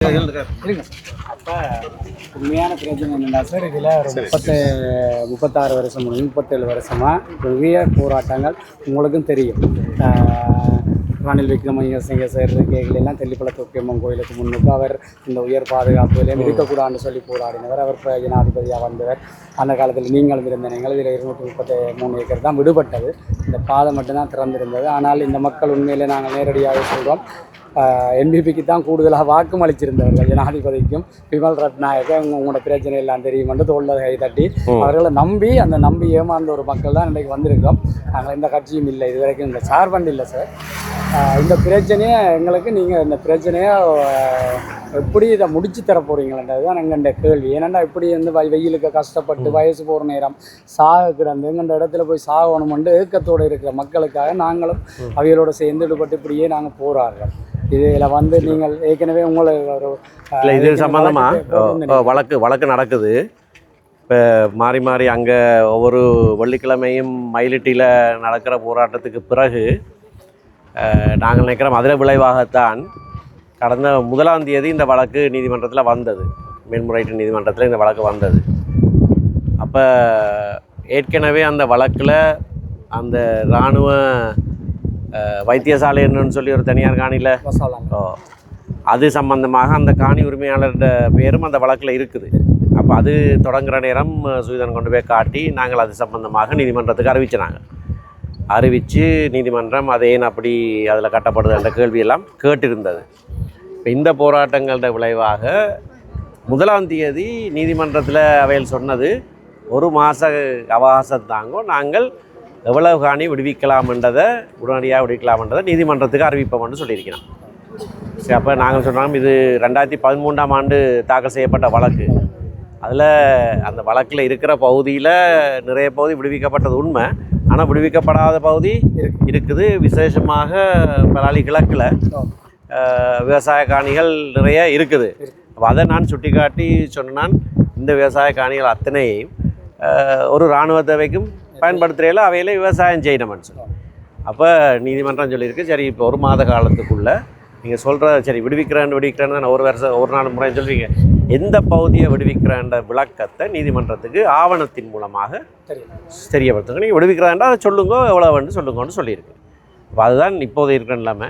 அப்போ உண்மையான பிரச்சனை என்னென்னா சார், இதில் ஒரு 36 வருஷம் 37 வருஷமாக பெரிய போராட்டங்கள் உங்களுக்கும் தெரியும். ரணில் விக்ரமசிங்க சார் கேள்வியெல்லாம் தெல்லிப்பள தொக்கியம்மன் கோயிலுக்கு முன்னுக்கு அவர் இந்த உயர் பாதுகாப்புலையும் இருக்கக்கூடாதுன்னு சொல்லி போராடினவர். அவர் இப்போ ஜனாதிபதியாக வந்தவர். அந்த காலத்தில் நீங்களும் இருந்த நீங்கள் இதில் 233 ஏக்கர் தான் விடுபட்டது. இந்த பாதை மட்டும்தான் திறந்திருந்தது. ஆனால் இந்த மக்கள் உண்மையிலே நாங்கள் நேரடியாக சொல்கிறோம், என்பிபிக்கு தான் கூடுதலாக வாக்கும் அளிச்சிருந்தவர்கள். ஜனாதிபதிக்கும் விமல் ரட்நாயக்க உங்களோட பிரச்சனை எல்லாம் தெரியும் என்று தோல்ல கை தட்டி அவர்களை நம்பி ஏமாந்த ஒரு மக்கள் தான் இன்றைக்கு வந்திருக்கோம். நாங்கள் எந்த கட்சியும் இல்லை, இது வரைக்கும் இந்த சார்பண்ட் இல்லை சார். இந்த பிரச்சனையை எங்களுக்கு நீங்கள் இந்த பிரச்சனையை எப்படி இதை முடிச்சு தர போகிறீங்களன்றது தான் எங்கள்ட கேள்வி. ஏன்னா இப்படி வந்து வெயிலுக்கு கஷ்டப்பட்டு வயசு போகிற நேரம் சாக கிடந்து எங்கள்ட இடத்துல போய் சாகணுமென்று ஏக்கத்தோடு இருக்கிற மக்களுக்காக நாங்களும் அவைகளோடு சேர்ந்து ஈடுபட்டு இப்படியே நாங்கள் போராடுறோம். இதில் வந்து நீங்கள் ஏற்கனவே உங்களை ஒரு இல்லை இது சம்மந்தமாக வழக்கு நடக்குது. இப்போ மாறி அங்கே ஒவ்வொரு வெள்ளிக்கிழமையும் மயிலிட்டியில் நடக்கிற போராட்டத்துக்கு பிறகு நாங்கள் நினைக்கிறோம் அதில் விளைவாகத்தான் கடந்த 1ஆம் தேதி இந்த வழக்கு நீதிமன்றத்தில் வந்தது. மேன்முறையீட்டு நீதிமன்றத்தில் இந்த வழக்கு வந்தது. அப்போ ஏற்கனவே அந்த வழக்கில் அந்த இராணுவ வைத்தியசாலை என்னன்னு சொல்லி ஒரு தனியார் காணியில் அது சம்பந்தமாக அந்த காணி உரிமையாளர்கிட்ட பேரும் அந்த வழக்கில் இருக்குது. அப்போ அது தொடங்குகிற நேரம் சுவிதன் கொண்டு போய் காட்டி நாங்கள் அது சம்பந்தமாக நீதிமன்றத்துக்கு அறிவித்து நீதிமன்றம் அதை ஏன் அப்படி அதில் கட்டப்படுது என்ற கேள்வியெல்லாம் கேட்டிருந்தது. இப்போ இந்த போராட்டங்களோட விளைவாக 1ஆம் தேதி நீதிமன்றத்தில் அவையில் சொன்னது 1 மாத அவகாசம் தாங்கோ, நாங்கள் எவ்வளவு காணி விடுவிக்கலாம்ன்றதை உடனடியாக விடுவிக்கலாம்ன்றதை நீதிமன்றத்துக்கு அறிவிப்போம்னு சொல்லியிருக்கிறோம். சரி, அப்போ நாங்கள் சொன்னோம் இது 2013ஆம் ஆண்டு தாக்கல் செய்யப்பட்ட வழக்கு. அதில் அந்த வழக்கில் இருக்கிற பகுதியில் நிறைய பகுதி விடுவிக்கப்பட்டது உண்மை. ஆனால் விடுவிக்கப்படாத பகுதி இருக்குது. விசேஷமாக பலாலி கிழக்கில் விவசாய காணிகள் நிறைய இருக்குது. அப்போ அதை நான் சுட்டி காட்டி சொன்னான், இந்த விவசாய காணிகள் அத்தனையும் ஒரு இராணுவ தேவைக்கும் பயன்படுத்துறையில் அவையிலே விவசாயம் செய்யணும்னு சொல்லி அப்போ நீதிமன்றம் சொல்லியிருக்கு. சரி, இப்போ 1 மாத காலத்துக்குள்ளே நீங்கள் சொல்கிற சரி விடுவிக்கிறேன்னு தான் ஒரு நாள் முறை சொல்கிறீங்க. எந்த பகுதியை விடுவிக்கிறேன்ற விளக்கத்தை நீதிமன்றத்துக்கு ஆவணத்தின் மூலமாக தெரியப்படுத்துங்க. நீங்கள் விடுவிக்கிறாண்டா அதை சொல்லுங்க, எவ்வளோன்னு சொல்லுங்கன்னு சொல்லியிருக்கு. அப்போ அதுதான் இப்போது இருக்கிற நிலைமை.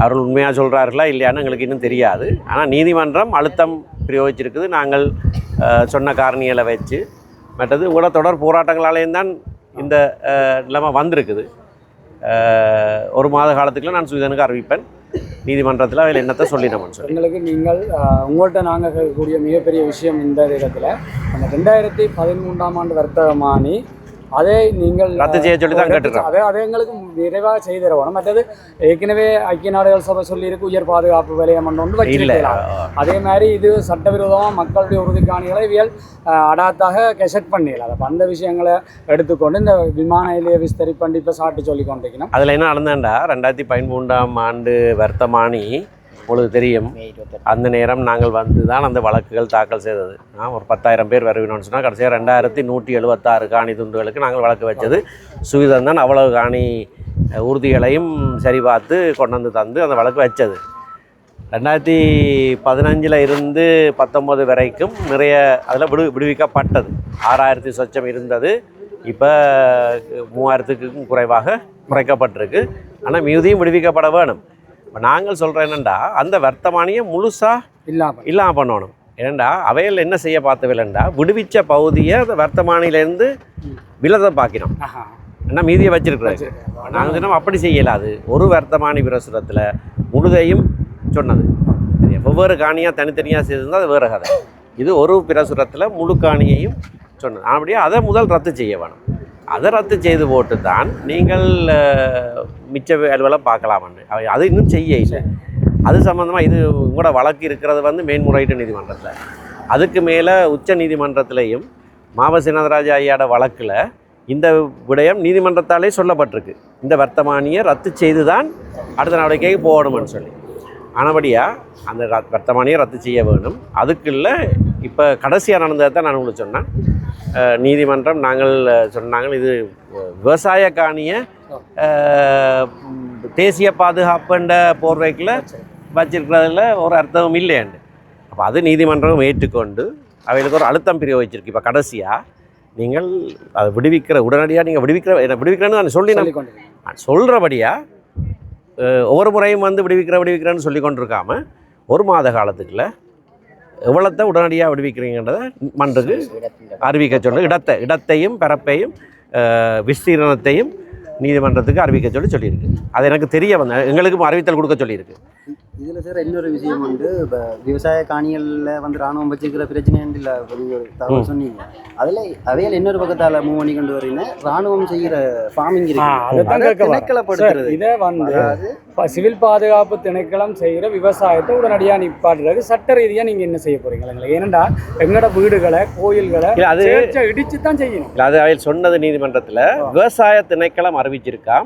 அவர்கள் உண்மையாக சொல்கிறார்களா இல்லையான்னு எங்களுக்கு இன்னும் தெரியாது. ஆனால் நீதிமன்றம் அழுத்தம் பிரயோகிச்சிருக்குது. நாங்கள் சொன்ன காரணிகளை வச்சு மற்றது கூட தொடர் போராட்டங்களாலேயும் தான் இந்த நிலைமை வந்திருக்குது. 1 மாத காலத்துக்குள்ள நான் சுவிதனுக்கு அறிவிப்பேன். நீதிமன்றத்தில் அதில் என்னத்தை சொல்லினோம்னு சொல்லி எங்களுக்கு நீங்கள் உங்கள்கிட்ட நாங்கள் கேட்கக்கூடிய மிகப்பெரிய விஷயம் இந்த இடத்துல அந்த 2013ஆம் ஆண்டு வர்த்தகமானி அதை நீங்கள் ரத்து செய்ய சொல்லி தான் கேட்டுருக்கோம். அதை எங்களுக்கு விரைவாக செய்து தருவோம். மற்றது ஏற்கனவே ஐக்கிய நாடுகள் சபை சொல்லியிருக்கு உயர் பாதுகாப்பு வலயம் ஒன்று வச்சிருக்கலாம். அதே மாதிரி இது சட்டவிரோதமாக மக்களுடைய உறுதிக்காணிகளை இவியல் அடாத்தாக கெசட் பண்ணிடலாம். அப்போ அந்த விஷயங்களை எடுத்துக்கொண்டு இந்த விமான நிலைய விஸ்தரிப்பண்டு இப்போ சாட்டு சொல்லி கொண்டிருக்கணும். அதில் என்ன நடந்தாண்டா 2013ஆம் ஆண்டு வர்த்தமானி உங்களுக்கு தெரியும். அந்த நேரம் நாங்கள் வந்து தான் அந்த வழக்குகள் தாக்கல் செய்தது. ஒரு 10,000 பேர் வருவினோன்னு சொன்னால் கடைசியாக 2176 காணி துண்டுகளுக்கு நாங்கள் வழக்கு வச்சது. சுவிதன் தான் அவ்வளவு காணி உறுதிகளையும் சரி பார்த்து கொண்டு வந்து தந்து அந்த வழக்கு வச்சது. 2015 இருந்து 19 வரைக்கும் நிறைய அதில் விடுவிக்கப்பட்டது. 6000 சொச்சம் இருந்தது. இப்போ 3000க்கும் குறைவாக குறைக்கப்பட்டிருக்கு. ஆனால் மிகுதியும் விடுவிக்கப்பட வேணும். இப்போ நாங்கள் சொல்கிறோம் என்னென்னா அந்த வர்த்தமானியை முழுசாக இல்லாமல் பண்ணணும். ஏன்னா அவையில் என்ன செய்ய பார்த்தவில்லைண்டா விடுவிச்ச பகுதியை அந்த வர்த்தமானிலேருந்து விலதை பார்க்கணும். ஏன்னா மீதியை வச்சிருக்கிறாங்க. நாங்கள் தினம் அப்படி செய்யலாது. ஒரு வர்த்தமானி பிரசுரத்தில் முழுதையும் சொன்னது. வெவ்வேறு காணியாக தனித்தனியாக செய்திருந்தால் அது வேறு கதை. இது ஒரு பிரசுரத்தில் முழு காணியையும் சொன்னது. அப்படியே அதை முதல் ரத்து செய்ய வேணும். அதை ரத்து செய்து போட்டு தான் நீங்கள் மிச்ச அலுவலம் பார்க்கலாம்னு அது இன்னும் செய்ய இல்லை. அது சம்மந்தமாக இது உங்களோட வழக்கு இருக்கிறது வந்து மேன்முறையீட்டு நீதிமன்றத்தில். அதுக்கு மேலே உச்ச நீதிமன்றத்திலையும் மாவசினதராஜ ஐயாட வழக்கில் இந்த விடயம் நீதிமன்றத்தாலே சொல்லப்பட்டிருக்கு. இந்த வர்த்தமானியை ரத்து செய்து தான் அடுத்த நடவடிக்கைக்கு போகணும்னு சொல்லி. ஆனபடியாக அந்த வர்த்தமானியை ரத்து செய்ய வேணும். அதுக்குள்ள இப்போ கடைசியாக நடந்ததை தான் நான் உங்களுக்கு சொன்னேன். நீதிமன்றம் நாங்கள் சொன்னாங்க இது விவசாய காணியை தேசிய பாதுகாப்புன்ற போர்வைக்கில் வச்சிருக்கிறதுல ஒரு அர்த்தமும் இல்லையாண்டு. அப்போ அது நீதிமன்றம் ஏற்றுக்கொண்டு அவைகளுக்கு ஒரு அழுத்தம் பிரயோகிச்சிருக்கு. இப்போ கடைசியாக நீங்கள் அதை உடனடியாக நீங்கள் விடுவிக்கிறேன்னு நான் சொல்லி நான் சொல்கிறபடியாக ஒவ்வொரு முறையும் வந்து விடுவிக்கிறேன்னு சொல்லி கொண்டிருக்காமல் 1 மாத காலத்துக்குள்ள எவ்வளோத்தை உடனடியாக விடுவிக்கிறீங்கன்றதை மன்றுக்கு அறிவிக்க சொல்லி இடத்தையும் பரப்பையும் விஸ்தீரணத்தையும் நீதிமன்றத்துக்கு அறிவிக்க சொல்லியிருக்கு. அது எனக்கு தெரிய எங்களுக்கும் அறிவித்தல் கொடுக்க சொல்லியிருக்கு. இதில் சார் இன்னொரு விஷயம் வந்து இப்போ விவசாய காணிகளில் வந்து ராணுவம் வச்சுக்கிற பிரச்சனை இல்லை தகவல் சொன்னீங்க. அதில் அவையில் இன்னொரு பக்கத்தால் மூவ் பண்ணி கொண்டு வரீங்க ராணுவம் செய்கிற ஃபார்மிங் திணைக்களப்படுத்துறது. இதை வந்து சிவில் பாதுகாப்பு திணைக்களம் செய்கிற விவசாயத்தை உடனடியாக நிப்பாட்டுறது சட்ட ரீதியாக நீங்கள் என்ன செய்ய போறீங்களா? ஏனெண்டா எங்களோட வீடுகளை கோயில்களை அது இடிச்சு தான் செய்யணும். அது அவையில் சொன்னது நீதிமன்றத்தில் விவசாய திணைக்களம் அறிவிச்சிருக்கா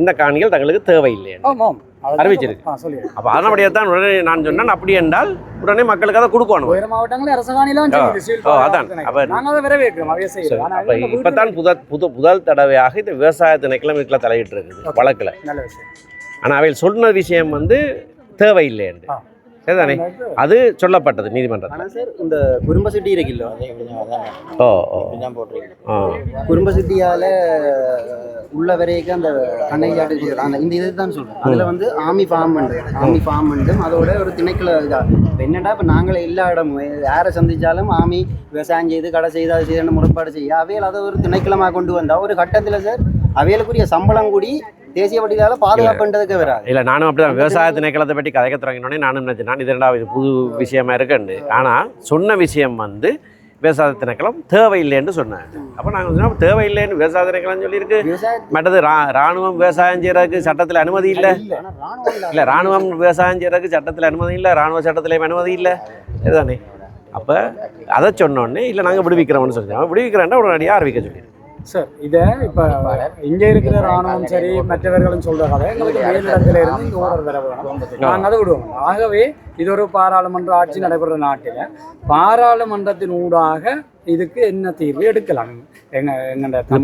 இந்த காணிகள் தங்களுக்கு தேவையில்லை அறிவிச்சிருக்கு. அப்போ அதனுடைய தான் உடனே நான் சொன்னேன். அப்படி என்றால் உடனே மக்களுக்கு அதை கொடுக்கணும். மாவட்டங்களே அரசாணிலாம் அதான் இப்போ தான் முதல் தடவையாக இந்த விவசாய திணைக்களம் இதுக்குள்ள தலையிட்டு இருக்குது வழக்கில். ஆனால் அவையில் சொன்ன விஷயம் வந்து தேவையில்லை என்று சரிதானே அது சொல்லப்பட்டது நீதிமன்றம். ஆனால் சார் இந்த குடும்ப சிட்டி இருக்குல்ல குடும்ப சிட்டியால் உள்ள வரைக்கும் அந்த கண்ணையாட்டு அந்த இந்த இது தான் சொல்கிறேன். அதில் வந்து ஆர்மி ஃபார்ம் பண்ணும் அதோட ஒரு திணைக்கள இதாக இப்போ என்னடா இப்போ நாங்களே எல்லா இடமும் யாரை சந்தித்தாலும் ஆர்மி விவசாயம் செய்து கடை செய்து அதை செய்து முறைப்பாடு செய்ய அவையில் அதை ஒரு திணைக்களமாக கொண்டு வந்தால் ஒரு கட்டத்தில் சார் அவைகளுக்குரிய சம்பளம் கூடி தேசிய பட்டியலால் பாதுகாப்புன்றதுக்கு வராது. இல்லை நானும் அப்படி தான் விவசாய திணைக்களத்தை பற்றி கதைக்க தொடங்கினோடனே நானும் நினச்சேன் இது ரெண்டாவது புது விஷயமா இருக்குன்னு. ஆனால் சொன்ன விஷயம் வந்து விவசாய திணைக்களம் தேவையில்லைன்னு சொன்னேன். அப்போ நாங்கள் சொன்னோம் தேவையில்லைன்னு விவசாய திணைக்களம் சொல்லியிருக்கு. மற்றது இராணுவம் விவசாயம் செய்கிறதுக்கு சட்டத்தில் அனுமதி இல்லை. இல்லை இராணுவம் விவசாயம் செய்கிறதுக்கு சட்டத்தில் அனுமதி இல்லை, இராணுவ சட்டத்திலையும் அனுமதி இல்லை இதுதானே. அப்போ அதை சொன்னோடனே இல்லை நாங்கள் விடுவிக்கிறோம்னு சொல்லிட்டோம். விடுவிக்கிறேன்னா உடனடியாக அறிவிக்க சொல்லிடுறோம். சார் இதை இப்போ இங்கே இருக்கிற ராணுவம் சரி மற்றவர்களும் சொல்கிறாங்க எங்களுக்கு மேலிடத்தில் இருந்து இங்கே ஓடர் வர வேணும் நாங்கள் அதை விடுவோம். ஆகவே இது ஒரு பாராளுமன்ற ஆட்சி நடைபெற நாட்டில் பாராளுமன்றத்தின் ஊடாக இதுக்கு என்ன தீர்வு எடுக்கலாம்?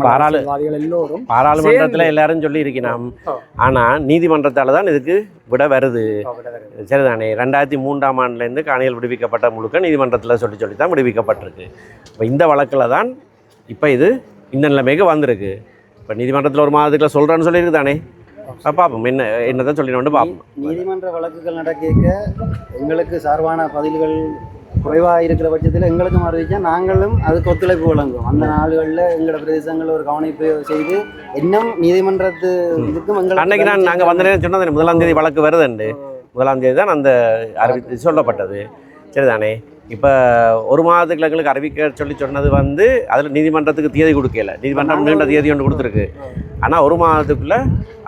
பாராளுமன்றத்தில் எல்லோரும் பாராளுமன்றத்தில் எல்லாரும் சொல்லி இருக்கணும். ஆனால் நீதிமன்றத்தால் தான் இதுக்கு விட வருது சரிதானே. 2003ஆம் ஆண்டுலேருந்து காணிகள் விடுவிக்கப்பட்ட முழுக்க நீதிமன்றத்தில் சொல்லி தான் விடுவிக்கப்பட்டிருக்கு. இப்போ இந்த வழக்கில் தான் இப்போ இது இந்த நிலைமைக்கு வந்திருக்கு. இப்போ நீதிமன்றத்தில் 1 மாதத்துக்குள்ள சொல்கிறேன்னு சொல்லியிருக்கு தானே. பார்ப்போம் என்னதான் சொல்லினோன்னு பார்ப்போம். நீதிமன்ற வழக்குகள் நடக்க எங்களுக்கு சார்பான பதில்கள் குறைவாக இருக்கிற பட்சத்தில் எங்களுக்கும் அறிவிச்சா நாங்களும் அதுக்கு ஒத்துழைப்பு வழங்குவோம். அந்த நாடுகளில் எங்களோட பிரதேசங்களில் ஒரு கவனிப்பு செய்து இன்னும் நீதிமன்றத்து இதுக்கும் எங்களுக்கு அன்னைக்கு நாங்கள் வந்த நேரம் சொன்னது 1ஆம் தேதி வழக்கு வருதுண்டு. 1ஆம் தேதி தான் அந்த அறிவித்து சொல்லப்பட்டது சரிதானே. இப்போ 1 மாதத்துக்கு எங்களுக்கு அறிவிக்க சொன்னது வந்து அதில் நீதிமன்றத்துக்கு தேதி கொடுக்கல. நீதிமன்றம் நீண்ட தேதி ஒன்று கொடுத்துருக்கு. ஆனால் 1 மாதத்துக்குள்ளே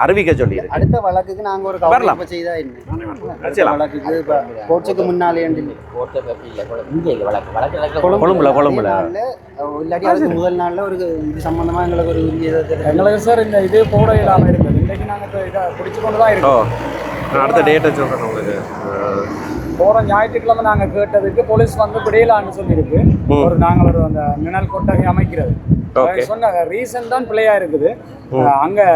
அறிவிக்க சொல்லியிருக்கு. அடுத்த வழக்குக்கு நாங்கள் ஒரு கவனிப்பு செய்தா என்ன வழக்குக்கு இப்போ கோர்ட்டுக்கு முன்னாலே கொழும்புல இல்லாட்டி அதுக்கு முதல் நாளில் ஒரு இது சம்மந்தமாக எங்களுக்கு ஒரு எங்களுக்கு சார் இந்த இது போட இல்லாமல் இருக்குது. இன்றைக்கு நாங்கள் இதை பிடிச்சி கொண்டு தான் இருக்கோம். நான் அடுத்த டேட்டை சொல்கிறேன் உங்களுக்கு. போகிற ஞாயிற்றுக்கிழமை நாங்கள் கேட்டதுக்கு போலீஸ் வந்து பிடியலான்னு சொல்லியிருக்கு. நாங்கள் ஒரு அந்த நிழல் கொட்டகை அமைக்கிறது சொன்னாங்க. ரீசன் தான் பிள்ளையாக இருக்குது. அங்கே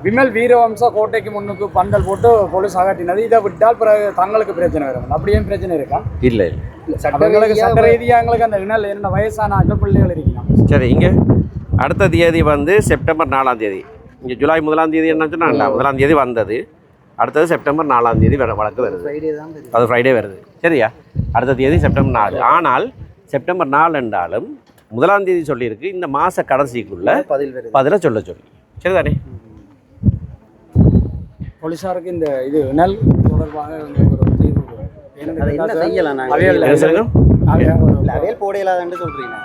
விமல் வீரவம்சா கோட்டைக்கு முன்னுக்கு பந்தல் போட்டு போலீஸ் அகட்டினது. இதை விட்டால் பிறகு தங்களுக்கு பிரச்சனை வரும். அப்படியே பிரச்சனை இருக்கா? இல்லை சட்ட ரீதியாக எங்களுக்கு அந்த நிழல் என்ன வயசான அக்கள் பிள்ளைகள் இருக்கணும். சரி இங்கே அடுத்த தேதி வந்து செப்டம்பர் 4ஆம் தேதி. இங்கே ஜூலை 1ஆம் தேதி என்ன சொன்னா 1ஆம் தேதி வந்தது. அடுத்தது செப்டம்பர் 4ஆம் தேதி வழக்கு வருது. அது ஃப்ரைடே வருது சரியா. அடுத்த தேதி செப்டம்பர் 4. ஆனால் செப்டம்பர் 4 என்றாலும் 1ஆம் தேதி சொல்லியிருக்கு இந்த மாத கடைசிக்குள்ளே பதிலை சொல்ல சொல்லி சரிதானே. போலீஸாருக்கு இந்த இது நல் தொடர்பாக ஒரு தீர்வு என்ன செய்யலாம்? அவையல் போடையிலாதான்னு சொல்கிறீங்க.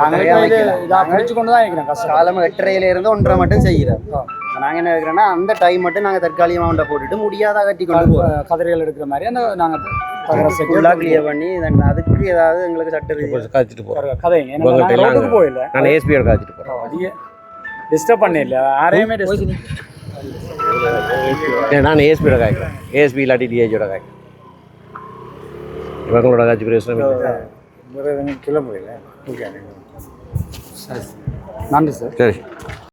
நாங்கள் பிடிச்சு கொண்டு தான் இருக்கிறோம். காலம் 8:30 1:30 மட்டும் செய்கிறோம். நாங்கள் என்ன இருக்கிறோன்னா அந்த டைம் மட்டும் நாங்கள் தற்காலிகமாக உண்டை போட்டுட்டு முடியாத கட்டி கொண்டு போகிறோம். கதிரைகள் எடுக்கிற மாதிரி அந்த நாங்கள் கிளியர் பண்ணி அதுக்கு ஏதாவது எங்களுக்கு சட்ட காய்ச்சிட்டு போகிறோம். கதைங்க போயில நான் ஏஎஸ்பியோட காய்ச்சிட்டு போகிறேன். டிஸ்டர்ப் பண்ணிடல யாரையுமே. நான் ஏஎஸ்பியோட காய்க்கிறேன். ஏஎஸ்பி இல்லாட்டி டிஏஜியோட காய்க்கிறேன். இவங்களோட காட்சி பிரயோசனம் கிளம்புறீங்க. நன்றி சார். சரி.